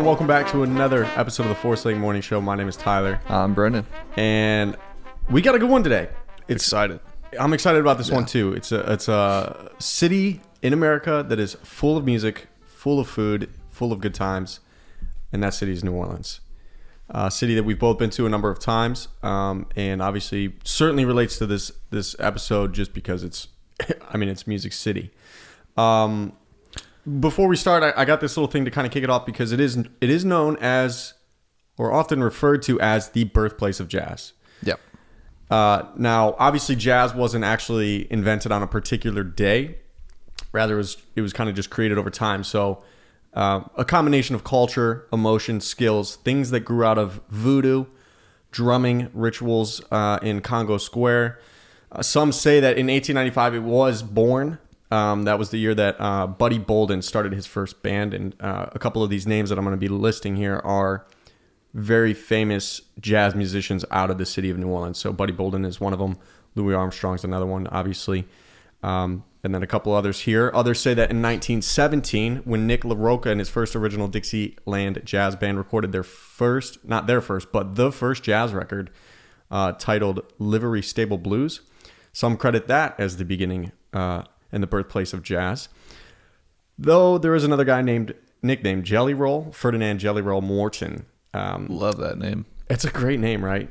welcome back to another episode of the Force Lake Morning Show. My name is Tyler. I'm Brendan. And we got a good one today. Excited. I'm excited about this one too. It's a city in America that is full of music, full of food, full of good times, and that city is New Orleans. A city that we've both been to a number of times, and obviously certainly relates to this episode just because it's Music City. Before we start, I got this little thing to kind of kick it off because it is known as, or often referred to as, the birthplace of jazz. Yep. Now, obviously, jazz wasn't actually invented on a particular day. Rather, it was kind of just created over time. So, a combination of culture, emotion, skills, things that grew out of voodoo, drumming rituals in Congo Square. Some say that in 1895 it was born. That was the year that Buddy Bolden started his first band, and a couple of these names that I'm going to be listing here are very famous jazz musicians out of the city of New Orleans. So Buddy Bolden is one of them. Louis Armstrong's another one, obviously. And then a couple others here. Others say that in 1917, when Nick LaRocca and his first original Dixieland jazz band recorded the first jazz record titled Livery Stable Blues. Some credit that as the beginning and the birthplace of jazz. Though there is another guy nicknamed Jelly Roll, Ferdinand Jelly Roll Morton. Love that name. It's a great name, right?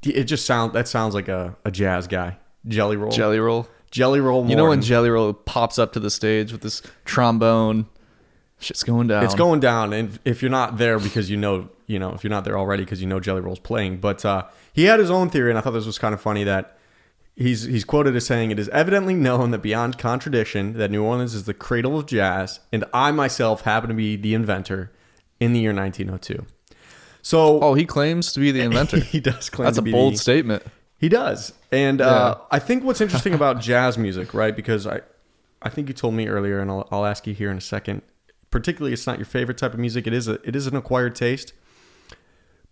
It sounds like a jazz guy. Jelly Roll. Jelly Roll. Jelly Roll Morton. You know when Jelly Roll pops up to the stage with this trombone, shit's going down. It's going down, and if you're not there because if you're not there already because Jelly Roll's playing, but he had his own theory, and I thought this was kind of funny that he's quoted as saying, "It is evidently known that beyond contradiction that New Orleans is the cradle of jazz, and I myself happen to be the inventor in the year 1902." So, he claims to be the inventor. He does claim. That's a bold statement. He does, and I think what's interesting about jazz music, right? Because I think you told me earlier, and I'll ask you here in a second. Particularly, it's not your favorite type of music. It is an acquired taste,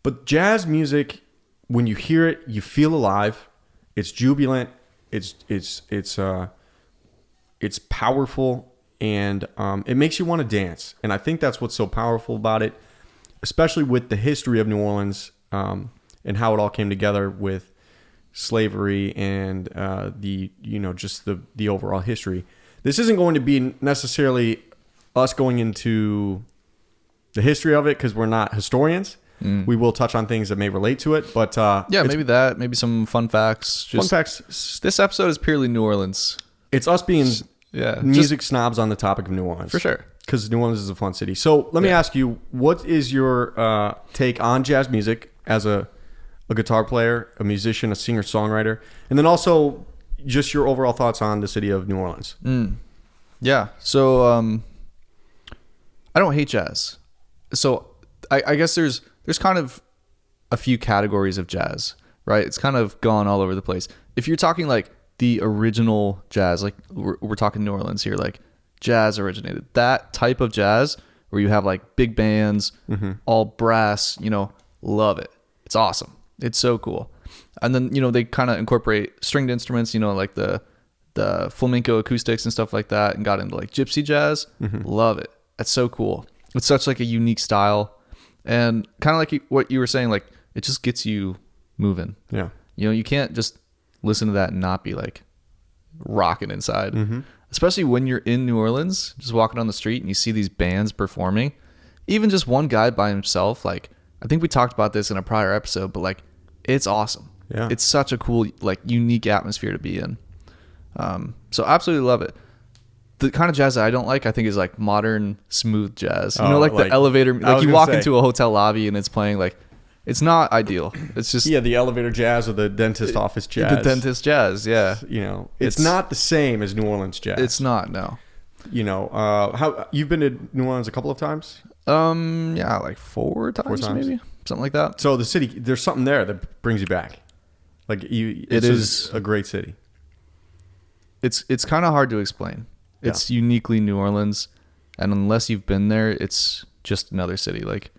but jazz music, when you hear it, you feel alive. It's jubilant. It's powerful, and it makes you want to dance. And I think that's what's so powerful about it, especially with the history of New Orleans and how it all came together with slavery and the overall history. This isn't going to be necessarily us going into the history of it because we're not historians. We will touch on things that may relate to it, but maybe some fun facts. Fun facts. This episode is purely New Orleans. It's us being music snobs on the topic of New Orleans, for sure. Because New Orleans is a fun city. So let me ask you, what is your take on jazz music as a guitar player, a musician, a singer, songwriter, and then also just your overall thoughts on the city of New Orleans? Yeah. So I don't hate jazz. So I guess there's kind of a few categories of jazz, right? It's kind of gone all over the place. If you're talking like the original jazz, like we're talking New Orleans here, like jazz originated, that type of jazz where you have like big bands, all brass, love it. It's awesome. It's so cool. And then, they kind of incorporate stringed instruments, like the flamenco acoustics and stuff like that, and got into like gypsy jazz. Love it. That's so cool. It's such like a unique style. And kind of like what you were saying, like it just gets you moving. Yeah. You can't just listen to that and not be like rocking inside. Especially when you're in New Orleans, just walking on the street and you see these bands performing. Even just one guy by himself, like I think we talked about this in a prior episode, but like it's awesome. Yeah. It's such a cool, like unique atmosphere to be in. So absolutely love it. The kind of jazz that I don't like, I think, is like modern smooth jazz. The elevator, like you walk into a hotel lobby and it's playing like, it's not ideal. It's just the elevator jazz or the dentist office jazz. The dentist jazz, yeah. It's not the same as New Orleans jazz. It's not, no. How you've been to New Orleans a couple of times? Like four times maybe, something like that. So the city, there's something there that brings you back. Like it is a great city. It's kind of hard to explain. It's uniquely New Orleans, and unless you've been there, it's just another city. Like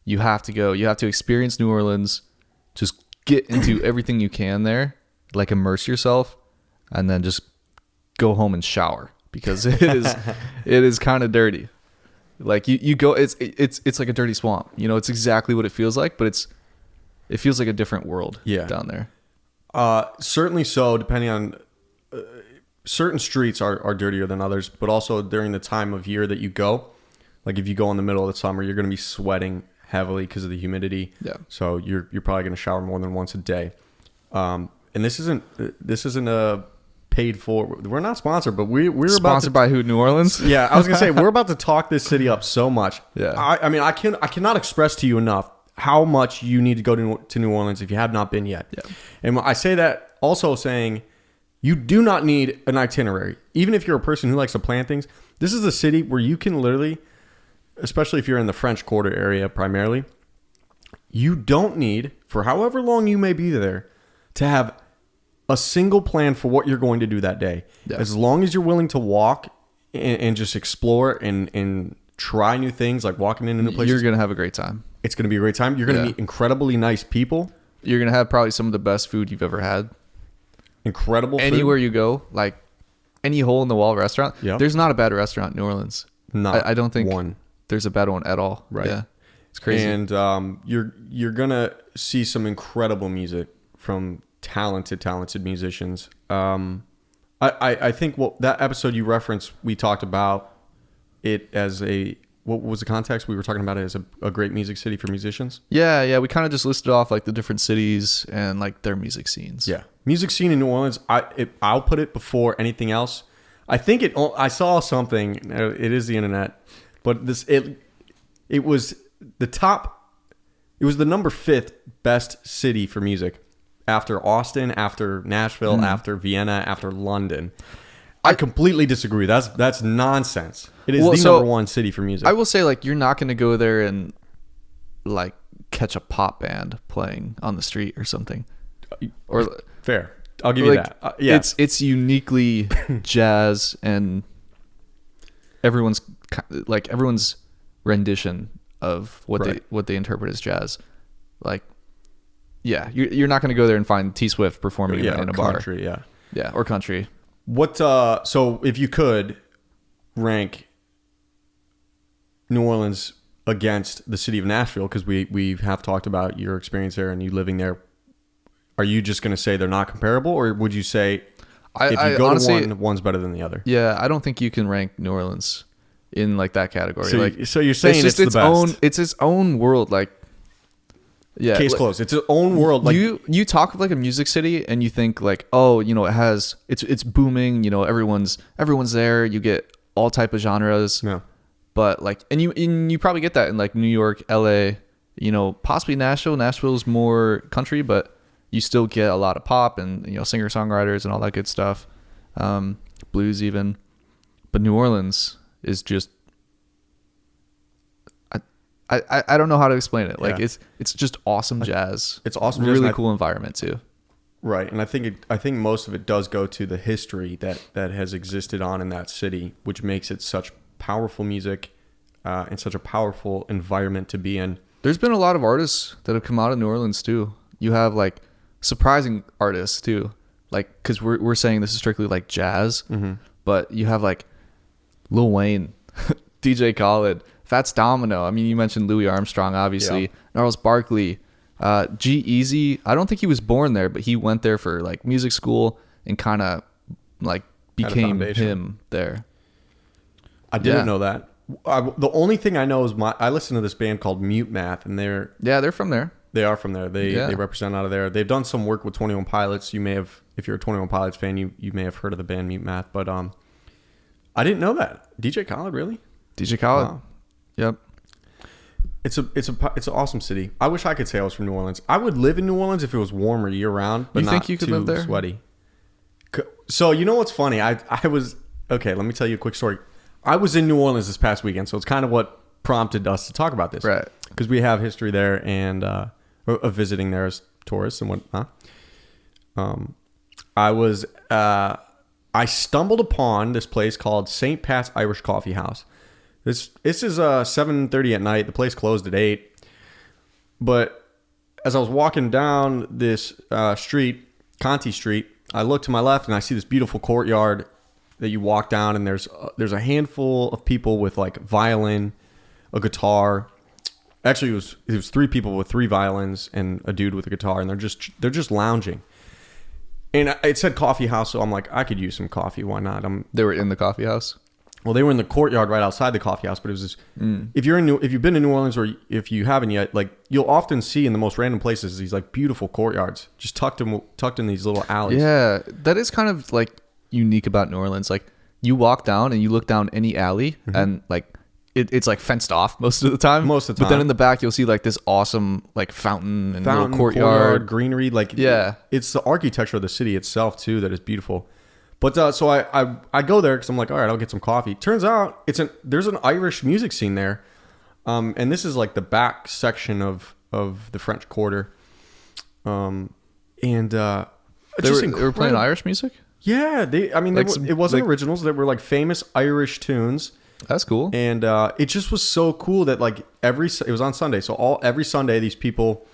you have to go, you have to experience New Orleans, just get into everything you can there, like immerse yourself, and then just go home and shower because it is kind of dirty. Like you go, it's like a dirty swamp. You know, it's exactly what it feels like, but it feels like a different world. Yeah. Down there. Certainly so, depending on certain streets are dirtier than others, but also during the time of year that you go, like if you go in the middle of the summer, you're going to be sweating heavily because of the humidity. Yeah. So you're probably going to shower more than once a day. And this isn't a paid for. We're not sponsored, but we're Sponsored by who? New Orleans. Yeah, I was gonna say we're about to talk this city up so much. Yeah. I mean, I cannot express to you enough how much you need to go to New Orleans if you have not been yet. Yeah. And I say that also saying you do not need an itinerary. Even if you're a person who likes to plan things, this is a city where you can literally, especially if you're in the French Quarter area primarily, you don't need, for however long you may be there, to have a single plan for what you're going to do that day. Yeah. As long as you're willing to walk and just explore and try new things, like walking into new places, You're gonna have a great time. it's going to be a great time. You're going to Yeah. meet incredibly nice people, You're gonna have probably some of the best food you've ever had. incredible food. Anywhere you go, like any hole in the wall restaurant. Yep. There's not a bad restaurant in New Orleans. Not I don't think one. there's a bad one at all. Right. Yeah. It's crazy. And you're gonna see some incredible music from talented musicians. I think that episode you referenced, we talked about it as what was the context? We were talking about it as a great music city for musicians. Yeah, we kind of just listed off like the different cities and like their music scenes. Yeah, music scene in New Orleans. I'll put it before anything else. I think I saw something. It is the internet, but it was the top. It was the number 5th best city for music, after Austin, after Nashville, after Vienna, after London. I completely disagree. That's nonsense. It is the number 1 city for music. I will say, like, you're not going to go there and like catch a pop band playing on the street or something. Or Fair. I'll give you like, that. Yeah. It's uniquely jazz, and everyone's rendition of what they interpret as jazz. Like, yeah, you're not going to go there and find T Swift performing in a bar. Country, yeah. Or country. What? So if you could rank New Orleans against the city of Nashville, because we have talked about your experience there and you living there, are you just going to say they're not comparable, or would you say if you go honestly, to one's better than the other? Yeah, I don't think you can rank New Orleans in like that category. So you're saying it's its the best. It's its own world. Like, yeah, case closed. It's its own world. Like you talk of like a music city and you think like, oh, you know, it's booming. You know, everyone's there. You get all type of genres. Yeah. But like, and you probably get that in like New York, LA. You know, possibly Nashville. Nashville's more country, but you still get a lot of pop and, you know, singer songwriters and all that good stuff, blues even. But New Orleans is just, I don't know how to explain it. Like, it's just awesome jazz. It's awesome jazz, really and cool environment too. Right, and I think most of it does go to the history that has existed on in that city, which makes it such powerful music and such a powerful environment to be in. There's been a lot of artists that have come out of New Orleans too. You have like surprising artists too, like, because we're saying this is strictly like jazz, but you have like Lil Wayne, DJ Khaled, Fats Domino. I mean, you mentioned Louis Armstrong, obviously, Gnarls Barkley, G-Eazy. I don't think he was born there, but he went there for like music school and kind of like became him there. I didn't know that. The only thing I know is I listen to this band called Mute Math, and they're from there. They are from there. They represent out of there. They've done some work with 21 Pilots. You may have, if you're a 21 Pilots fan, you may have heard of the band Mute Math. But I didn't know that. DJ Khaled, really? DJ Khaled. Wow. Yep. It's an awesome city. I wish I could say I was from New Orleans. I would live in New Orleans if it was warmer year round, but you not think you could too live there? Sweaty. So you know what's funny? I was okay. Let me tell you a quick story. I was in New Orleans this past weekend, so it's kind of what prompted us to talk about this, right? Because we have history there and of visiting there as tourists and whatnot. I stumbled upon this place called St. Pat's Irish Coffee House. This is 7:30 at night. The place closed at 8. But as I was walking down this street, Conti Street, I look to my left and I see this beautiful courtyard that you walk down, and there's a handful of people with like violin a guitar. Actually, it was 3 people with 3 violins and a dude with a guitar, and they're just lounging. And it said coffee house, so I'm like, I could use some coffee. Why not? They were in the coffee house. Well, they were in the courtyard right outside the coffee house, but it was just, if you've been to New Orleans or if you haven't yet, like you'll often see in the most random places these like beautiful courtyards just tucked in these little alleys. Yeah, that is kind of like unique about New Orleans. Like you walk down and you look down any alley and like it's like fenced off most of the time. Most of the But then time. in the back you'll see like this awesome like fountain and little courtyard. greenery, like Yeah. it's the architecture of the city itself too that is beautiful. But so I go there because I'm like, all right, I'll get some coffee. Turns out there's an Irish music scene there, and this is like the back section of the French Quarter, and They were playing Irish music. Yeah, it wasn't originals. They were like famous Irish tunes. That's cool. And it just was so cool that like it was on Sunday, so every Sunday these people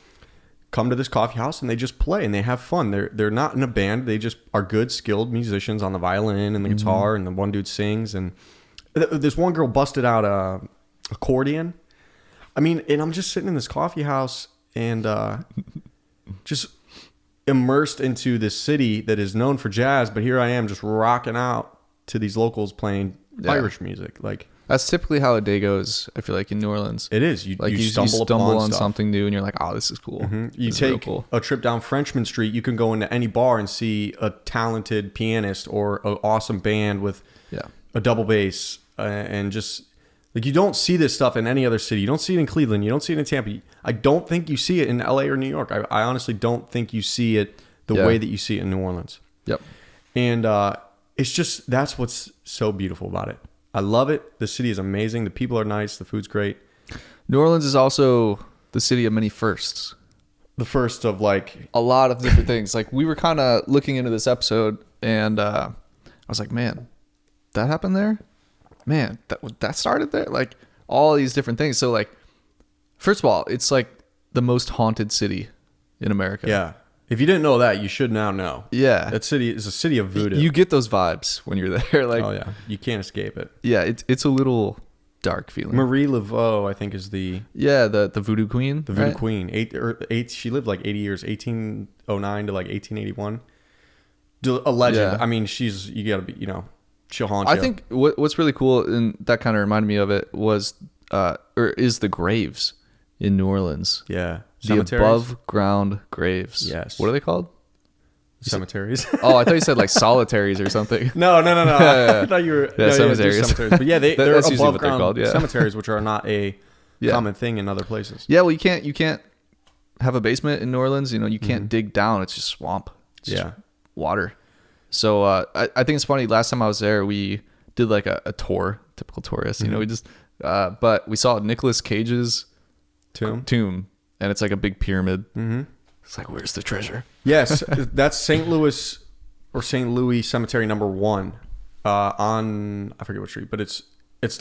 come to this coffee house and they just play and they have fun. They're not in a band. They just are good, skilled musicians on the violin and the guitar, and the one dude sings. And this one girl busted out a accordion. I mean, and I'm just sitting in this coffee house and just immersed into this city that is known for jazz, but here I am just rocking out to these locals playing Irish music. Like that's typically how a day goes. I feel like in New Orleans, it is. You stumble on stuff. something new, and you're like, "Oh, this is cool." You This is real take cool. a trip down Frenchman Street. You can go into any bar and see a talented pianist or an awesome band with a double bass, and just like you don't see this stuff in any other city. You don't see it in Cleveland. You don't see it in Tampa. I don't think you see it in LA or New York. I honestly don't think you see it the way that you see it in New Orleans. Yep. And it's just that's what's so beautiful about it. I love it. The city is amazing. The people are nice. The food's great. New Orleans is also the city of many firsts. The first of like A lot of different things. Like we were kind of looking into this episode, and I was like, "Man, that happened there. Man, that started there." Like all these different things. So like, first of all, it's like the most haunted city in America. yeah. If you didn't know that, you should now know. Yeah. That city is a city of voodoo. You get those vibes when you're there. Like, oh yeah, you can't escape it. yeah, it's a little dark feeling. Marie Laveau, I think, is the The voodoo queen. voodoo right? queen. Eight. She lived like 80 years, 1809 to like 1881. A legend. Yeah. I mean, you gotta be, she'll haunt you. I think what's really cool, and that kind of reminded me of it, was is the graves in New Orleans. Yeah. The Cemeteries. above ground graves. Yes. What are they called? Cemeteries. Oh, I thought you said like solitaries or something. No. Yeah. I thought you were Yeah, just cemeteries. cemeteries. But yeah, they're That's usually above what they're ground called, yeah. cemeteries, which are not a Yeah. common thing in other places. Yeah, well, you can't have a basement in New Orleans. You can't dig down. It's just swamp. It's just water. So I think it's funny. Last time I was there, we did like a tour, typical tourist. We just but we saw Nicolas Cage's tomb, and it's like a big pyramid. Mm-hmm. It's like, where's the treasure? Yes, that's St. Louis or St. Louis Cemetery number 1 on I forget what street, but it's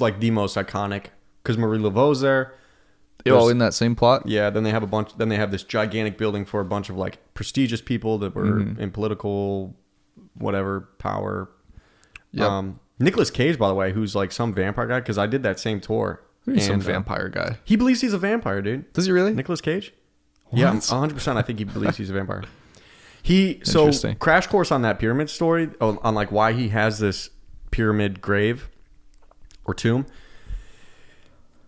like the most iconic because Marie Laveau's there. Oh, in that same plot. Yeah, then they have Then they have this gigantic building for a bunch of like prestigious people that were in political, whatever power. Yep. Nicolas Cage, by the way, who's like some vampire guy, because I did that same tour. He's some And, vampire guy. He believes he's a vampire, dude. Does he really? Nicolas Cage? What? Yeah, 100%. I think he believes he's a vampire. So Interesting. crash course on that pyramid story, on like why he has this pyramid grave or tomb.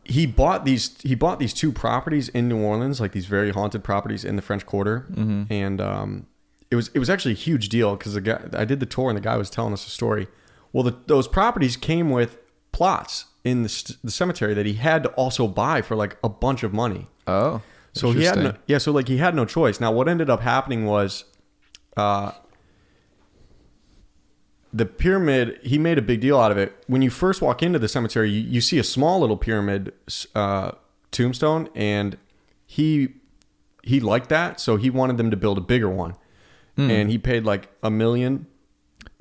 He bought these 2 properties in New Orleans, like these very haunted properties in the French Quarter, and it was actually a huge deal because I did the tour and the guy was telling us a story. Well, those properties came with plots in the cemetery that he had to also buy for like a bunch of money. Oh, So he had he had no choice. Now what ended up happening was the pyramid, he made a big deal out of it. When you first walk into the cemetery, you see a small little pyramid tombstone, and he liked that, so he wanted them to build a bigger one. And he paid like $1 million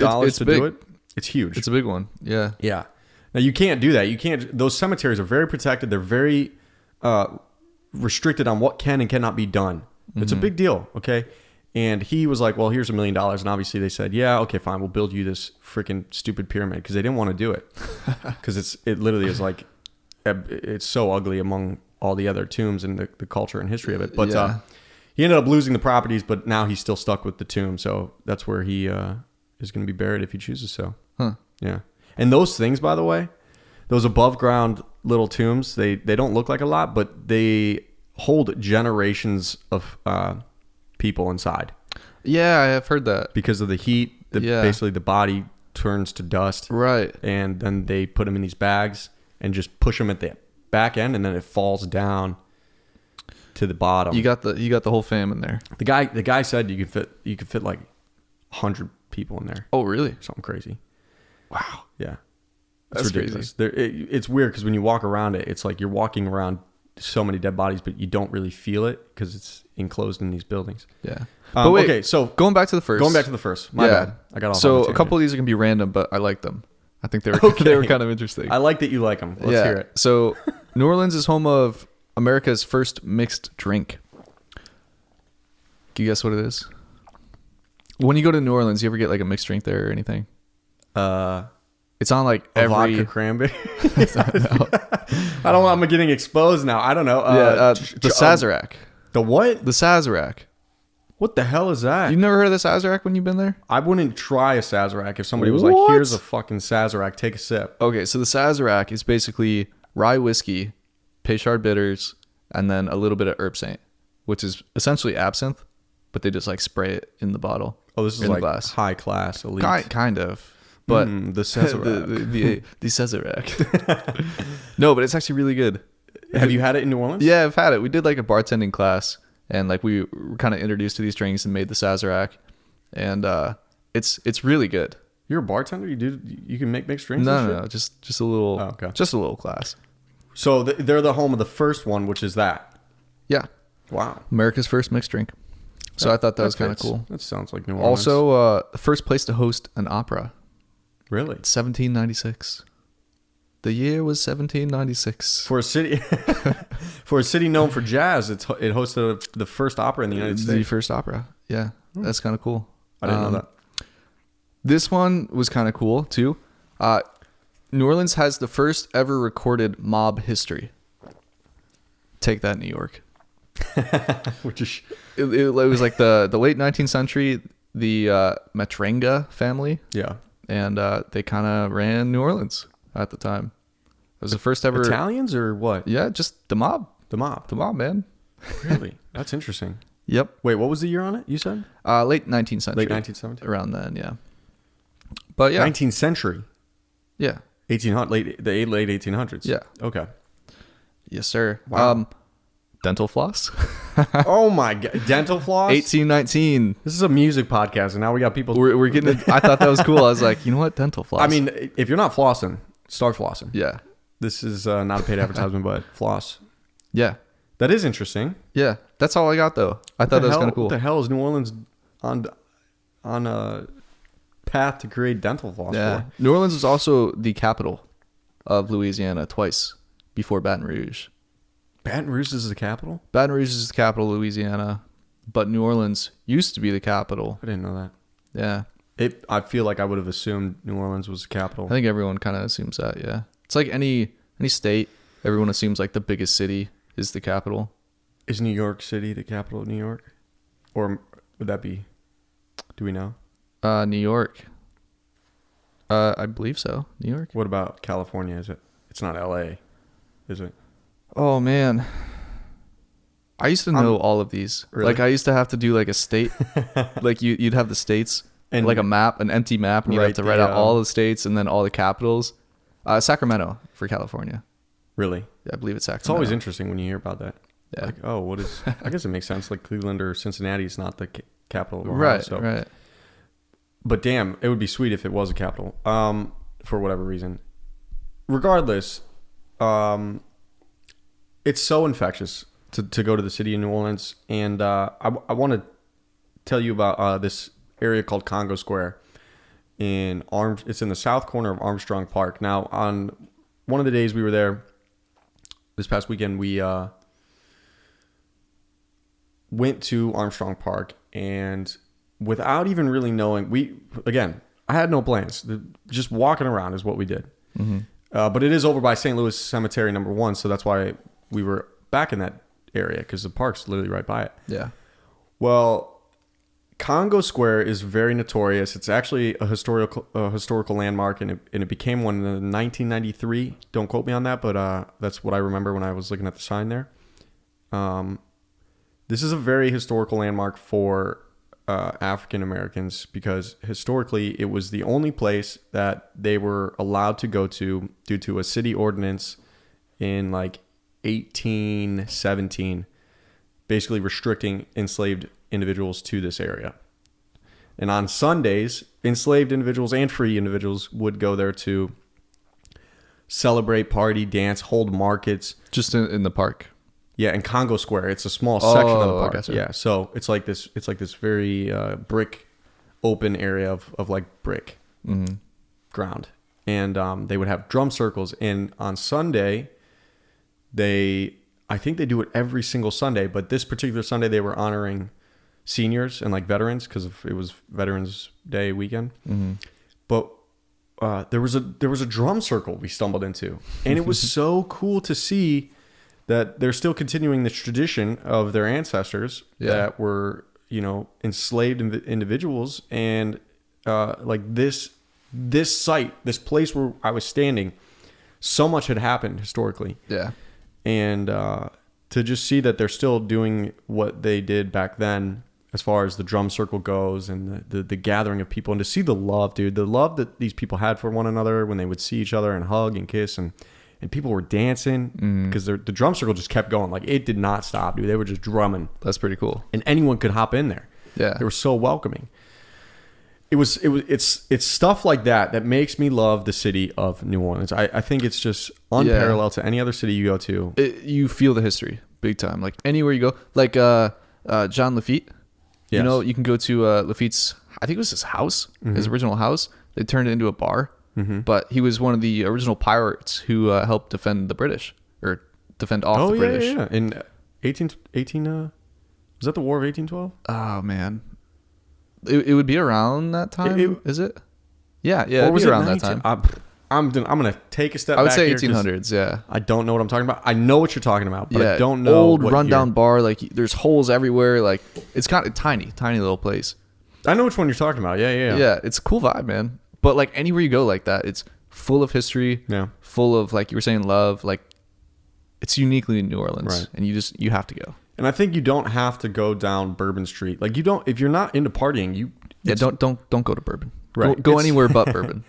to big. do it. It's huge. It's a big one. Yeah. Yeah. Now you can't do that. You can't. Those cemeteries are very protected. They're very restricted on what can and cannot be done. It's a big deal. Okay. And he was like, "Well, here's $1 million." And obviously they said, "Yeah, okay, fine. We'll build you this freaking stupid pyramid," because they didn't want to do it because it literally is like it's so ugly among all the other tombs and the culture and history of it. But Yeah. he ended up losing the properties, but now he's still stuck with the tomb. So that's where he is going to be buried if he chooses so. Huh. Yeah. And those things, by the way, those above ground little tombs, they don't look like a lot, but they hold generations of people inside Yeah, I have heard that. because of the heat. Yeah. Basically, the body turns to dust, Right. and then they put them in these bags and just push them at the back end, and then it falls down to the bottom. You got the whole fam in there. The guy said you could fit like 100 people in there. Oh, really? Something crazy. Wow. Yeah. That's ridiculous. It's weird because when you walk around it, it's like you're walking around so many dead bodies, but you don't really feel it because it's enclosed in these buildings. Yeah. But wait, okay, so going back to the first. My bad. I got off. So on a tangent. couple of these are gonna be random, but I like them. I think they were Okay. they were kind of interesting. I like that you like them. Let's hear it. So New Orleans is home of America's first mixed drink. Can you guess what it is? When you go to New Orleans, you ever get like a mixed drink there or anything? It's on like A every. vodka cranberry. I don't want. I'm getting exposed now. I don't know. The Sazerac. The what? The Sazerac. What the hell is that? You've never heard of the Sazerac when you've been there? I wouldn't try a Sazerac if somebody was like, What? "Here's a fucking Sazerac. Take a sip." Okay, so the Sazerac is basically rye whiskey, Peychaud bitters, and then a little bit of herb saint, which is essentially absinthe, but they just like spray it in the bottle. Oh, this is in the like glass. high class, elite. Kind of, but The Sazerac. the Sazerac. No, but it's actually really good. Have you had it in New Orleans? Yeah, I've had it. We did like a bartending class, and like we were kind of introduced to these drinks and made the Sazerac, and it's really good. You're a bartender. You can make mixed drinks. No, just a little, Oh, okay. just a little class. So they're the home of the first one, which is that. Yeah, Wow. America's first mixed drink. So I thought that was kind of fits. cool. That sounds like New Orleans. Also, the first place to host an opera, really 1796. The year was 1796. for a city known for jazz, it hosted the first opera in the United The States. first opera. Yeah, that's kind of cool. I didn't know that. This one was kind of cool too. New Orleans has the first ever recorded mob history. Take that, New York. Which is It was like the late 19th century. The Matrenga family, yeah. and they kind of ran New Orleans at the time. It was the first ever. Italians or what? Yeah, just the mob. The mob. The mob, man. Really? That's interesting. Yep. Wait, what was the year on it? You said Late 19th century. late 19th, 17th, Around then, yeah. But yeah, 19th century, yeah, 1800, late 1800s. Yeah. Okay. yes, sir. Wow. Dental floss. Oh my god, dental floss. 1819. This is a music podcast, and now we got people. We're getting it. I thought that was cool. I was like, you know what, dental floss. I mean, if you're not flossing, start flossing. yeah, This is not a paid advertisement, but floss. yeah, That is interesting. yeah. That's all I got though. I thought that was kind of cool. What the hell is New Orleans on a path to create dental floss Yeah, for? New Orleans was also the capital of Louisiana twice before Baton Rouge. Baton Rouge is the capital? Baton Rouge is the capital of Louisiana, but New Orleans used to be the capital. I didn't know that. Yeah, I feel like I would have assumed New Orleans was the capital. I think everyone kind of assumes that. Yeah, it's like any state. Everyone assumes like the biggest city is the capital. Is New York City the capital of New York? Or would that be? Do we know? New York. I believe so. New York. What about California? Is it? It's not LA, is it? Oh man, I used to know all of these. Really? Like I used to have to do like a state. Like you'd have the states And- like a map, an empty map, and you have Right, to write the, out all the states and then all the capitals. Sacramento for California. Really? Yeah, I believe it's Sacramento. It's always interesting when you hear about that. Yeah. Like, oh, what is? I guess it makes sense. Like Cleveland or Cincinnati is not the capital of Ohio. Right, So. right. But damn, it would be sweet if it was a capital. For whatever reason. Regardless, it's so infectious to go to the city of New Orleans, and I want to tell you about this area called Congo Square It's in the south corner of Armstrong Park. Now, on one of the days we were there this past weekend, we went to Armstrong Park, and without even really knowing, I had no plans. Just walking around is what we did. Mm-hmm. But it is over by St. Louis Cemetery #1, so that's why we were back in that area, because the park's literally right by it. Yeah. Well, Congo Square is very notorious. It's actually a historical landmark, and it became one in 1993. Don't quote me on that, but that's what I remember when I was looking at the sign there. This is a very historical landmark for African Americans, because historically it was the only place that they were allowed to go to due to a city ordinance in like 1817, basically restricting enslaved individuals to this area. And on Sundays, enslaved individuals and free individuals would go there to celebrate, party, dance, hold markets. Just in the park. Yeah, in Congo Square, it's a small section of the park. Gotcha. Yeah, so it's like this very brick open area of like brick ground, and they would have drum circles. And on Sunday, I think they do it every single Sunday, but this particular Sunday they were honoring seniors and like veterans, because it was Veterans Day weekend. But there was a drum circle we stumbled into, and it was so cool to see that they're still continuing this tradition of their ancestors that were, enslaved individuals. And like this site, this place where I was standing, so much had happened historically. Yeah. And to just see that they're still doing what they did back then, as far as the drum circle goes, and the gathering of people, and to see the love, dude, the love that these people had for one another when they would see each other and hug and kiss, and people were dancing, because the drum circle just kept going. Like, it did not stop, dude. They were just drumming. That's pretty cool. And anyone could hop in there. Yeah. They were so welcoming. It's stuff like that makes me love the city of New Orleans. I think it's just unparalleled to any other city you go to. You feel the history big time. Like anywhere you go, like John Lafitte, Yes. you can go to Lafitte's, I think it was his house, his original house. They turned it into a bar, but he was one of the original pirates who helped defend the British, or defend off the British. Yeah. In 18 was that the War of 1812? Oh man, it would be around that time. Is it? Yeah, Or it'd was be it around 19? that time. I'm gonna take a step. I would back say here 'cause 1800s. Yeah. I don't know what I'm talking about. I know what you're talking about, but I don't know. Old what rundown year. bar. Like there's holes everywhere. Like it's kind of tiny little place. I know which one you're talking about. Yeah. Yeah, it's a cool vibe, man. But like anywhere you go like that, it's full of history. Yeah. Full of, like you were saying, love. Like it's uniquely New Orleans, Right. and you have to go. And I think you don't have to go down Bourbon Street. Like, you don't, if you're not into partying, Don't go to Bourbon. Right. Go It's- anywhere but Bourbon.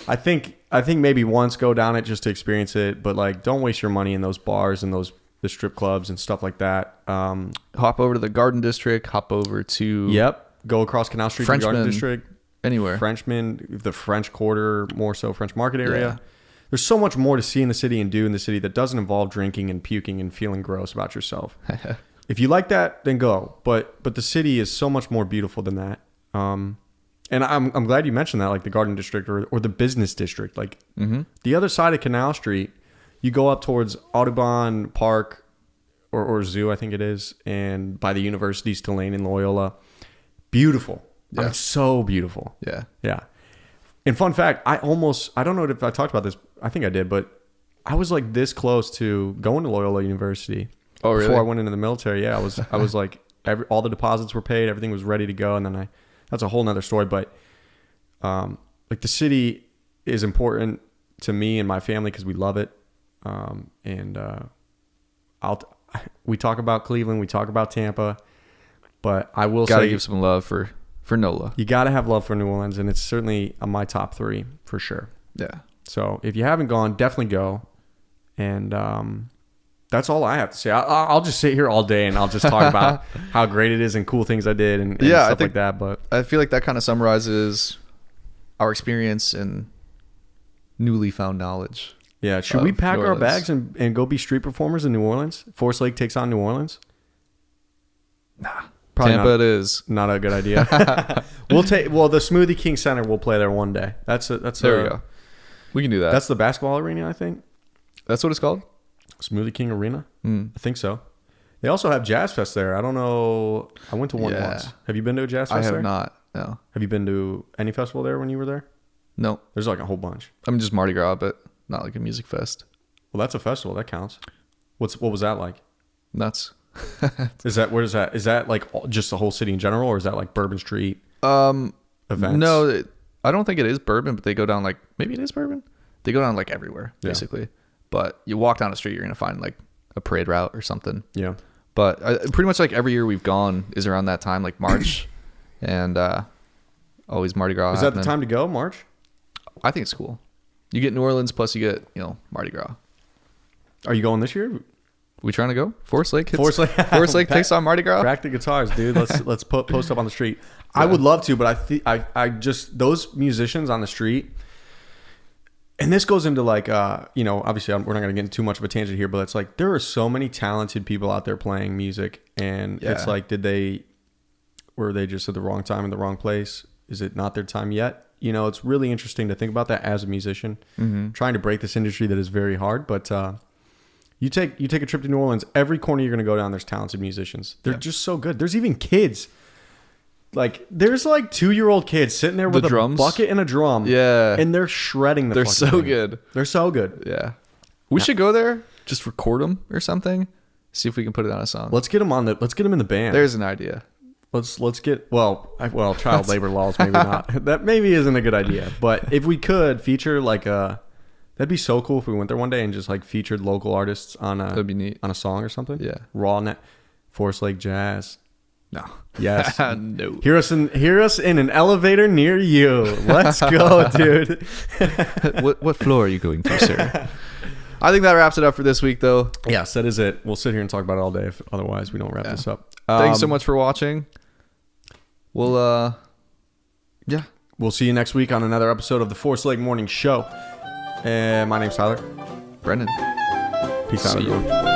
I think maybe once go down it just to experience it, but like, don't waste your money in those bars and the strip clubs and stuff like that. Hop over to the Garden District. Hop over to Yep. Go across Canal Street to the Garden Frenchman. District. anywhere. Frenchman, the French Quarter, more so French Market area. Yeah. There's so much more to see in the city and do in the city that doesn't involve drinking and puking and feeling gross about yourself. If you like that, then go. But the city is so much more beautiful than that. And I'm glad you mentioned that, like the Garden District or the Business District. Like the other side of Canal Street, you go up towards Audubon Park or Zoo, I think it is, and by the universities, Tulane and Loyola. Beautiful. Yeah. I mean, so beautiful. Yeah. Yeah. And fun fact, I don't know if I talked about this. I think I did, but I was like this close to going to Loyola University. Oh, really? Before I went into the military. Yeah, I was like, all the deposits were paid. Everything was ready to go. And then that's a whole nother story. But like the city is important to me and my family because we love it. We talk about Cleveland. We talk about Tampa. But I will Gotta say, give some love for NOLA. you got to have love for New Orleans, and it's certainly on my top 3 for sure. Yeah. So if you haven't gone, definitely go. And that's all I have to say. I'll just sit here all day and I'll just talk about how great it is and cool things I did and Yeah, I stuff think- like that. But I feel like that kind of summarizes our experience and newly found knowledge. yeah, should we Of pack New our Orleans. bags and go be street performers in New Orleans? Forest Lake takes on New Orleans? Probably Tampa it is. not a good idea. The Smoothie King Center will play there one day. There There we go. We can do that. That's the basketball arena, I think. That's what it's called? Smoothie King Arena. I think so. They also have Jazz Fest there. I don't know. I went to one Yeah. once. Have you been to a Jazz I Fest have there? not. No. Have you been to any festival there when you were there? No. There's like a whole bunch. I'm just Mardi Gras, but not like a music fest. Well, that's a festival. That counts. What was that like? Nuts. Is that like just the whole city in general, or is that like Bourbon Street Events? events? I don't think it is Bourbon, but they go down like, maybe it is Bourbon. They go down like everywhere, basically. But you walk down the street, you're going to find like a parade route or something. Yeah. But pretty much like every year we've gone is around that time, like March, and always Mardi Gras. Is that the time to go, March? I think it's cool. You get New Orleans, plus you get, Mardi Gras. Are you going this year? We trying to go? Forest Lake? Forest Lake takes on Mardi Gras? Crack the guitars, dude. Let's post up on the street. Yeah. I would love to, but I just, those musicians on the street, and this goes into like, obviously we're not going to get into too much of a tangent here, but it's like, there are so many talented people out there playing music, and it's like, were they just at the wrong time in the wrong place? Is it not their time yet? It's really interesting to think about that as a musician, trying to break this industry that is very hard, but, you take a trip to New Orleans, every corner you're going to go down, there's talented musicians. They're just so good. There's even kids. Like, there's like 2-year-old kids sitting there with a bucket and a drum. Yeah. And they're shredding the They're fucking so thing. good. They're so good. Yeah. We should go there, just record them or something. See if we can put it on a song. Let's get them in the band. There's an idea. Let's get, child labor laws, maybe not. That maybe isn't a good idea. But if we could feature like that'd be so cool if we went there one day and just like featured local artists on That'd be neat. on a song or something. Yeah. Raw net, Forest Lake Jazz. No. Yes. No. Hear us in an elevator near you. Let's go, dude. What floor are you going to, sir? I think that wraps it up for this week, though. Yes, that is it. We'll sit here and talk about it all day if otherwise we don't wrap this up. Thanks so much for watching. We'll We'll see you next week on another episode of the Forest Lake Morning Show. And my name's Tyler. Brendan. Peace out, See you. everyone.